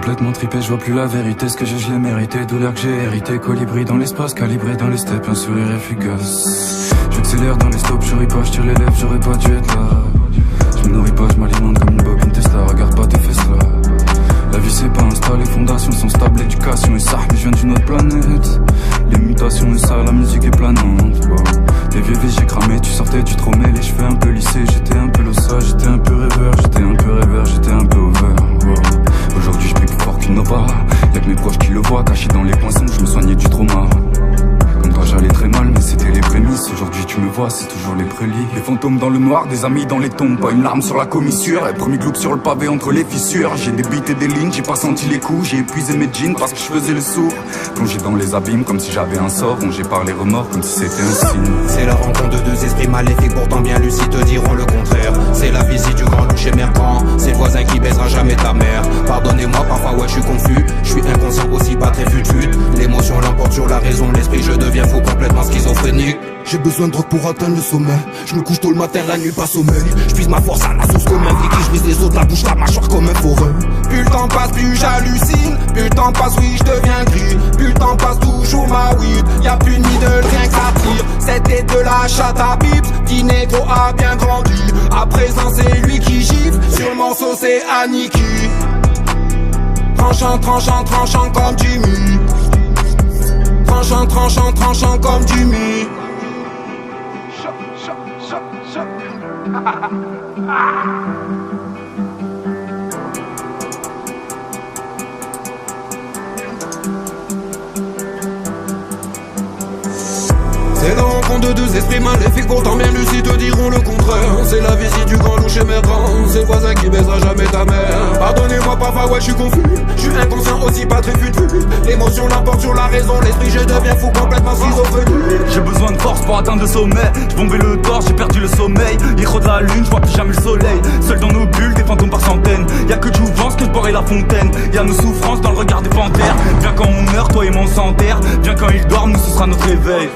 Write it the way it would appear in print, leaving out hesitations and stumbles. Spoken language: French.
complètement tripé, je vois plus la vérité. Ce que j'ai, je l'ai mérité. Douleur que j'ai hérité, colibri dans l'espace, calibré dans les steppes, un sourire efficace. J'accélère dans les stops, je ris pas, je tire les lèvres, j'aurais pas dû être là. Je me nourris pas, je m'alimente comme une bobine Tesla, regarde pas tes fesses là. La vie c'est pas Insta, les fondations sont stables, l'éducation est ça, mais je viens d'une autre planète. Les mutations et ça, la musique est planante, wow. Les vieux vies j'ai cramé, tu sortais du tromé, les cheveux un peu lissés. J'étais un peu losa, j'étais un peu rêveur, j'étais un peu rêveur, j'étais un peu over, wow. Aujourd'hui je brille plus fort qu'une nova. Y'a que mes proches qui le voient, caché dans les coins sombres, je me soignais du trauma. Comme toi j'allais très mal, mais c'était les prémices. Aujourd'hui tu me vois, c'est toujours les prélis. Les fantômes dans le noir, des amis dans les tombes. Pas une larme sur la commissure, et premier gloupe sur le pavé entre les fissures. J'ai des beats et des lignes, j'ai pas senti les coups. J'ai épuisé mes jeans parce que je faisais le sourd. Plongé dans les abîmes comme si j'avais un sort. Rongé par les remords comme si c'était un signe. C'est la rencontre de deux esprits maléfiques, pourtant bien lucides te diront le contraire. C'est la visite du grand loup émergent. C'est le voisin qui baisera jamais ta mère. Pardonnez-moi, parfois ouais je suis confus. Je suis inconscient aussi, pas très fut-fut. L'émotion l'emporte sur la raison, l'esprit je deviens fou, complètement schizophrénique. J'ai besoin de drogue pour atteindre le sommet. Je me couche tôt le matin, la nuit pas sommeil. Je puise ma force à la sauce comme un qui je brise les autres, la bouche, la mâchoire comme un forain. Plus le temps passe, plus j'hallucine. Plus le temps passe, oui, je deviens gris. Plus le temps passe, toujours ma weed. Y'a plus de middle, rien que ça tire. C'était de la chatte à pips. Petit négro a bien grandi. À présent, c'est lui qui gifle. Sur le morceau, c'est Aniki. Tranchant, tranchant, tranchant comme Jimmy. Tranchant, tranchant, tranchant comme Jimmy. C'est la rencontre de deux esprits maléfiques, pourtant bien lucides te diront le contraire. C'est la visite du grand loup émergent. C'est le voisin qui baisera jamais ta mère. Pardonnez-moi, parfois ouais je suis confus. Je suis inconscient aussi, pas très fut-fut. L'émotion l'emporte sur la raison, l'esprit je deviens fou, complètement schizophrénique. J'ai besoin de force pour atteindre le sommet. J'ai bombé le torse, j'ai perdu le sommeil. Héros de la lune, je vois plus jamais le soleil. Seul dans nos bulles, des fantômes par centaines. Y'a que de jouvence, que de boire et la fontaine. Y'a nos souffrances dans le regard des panthères. Viens quand on meurt, toi et moi on s'enterre. Viens quand ils dorment, nous ce sera notre réveil.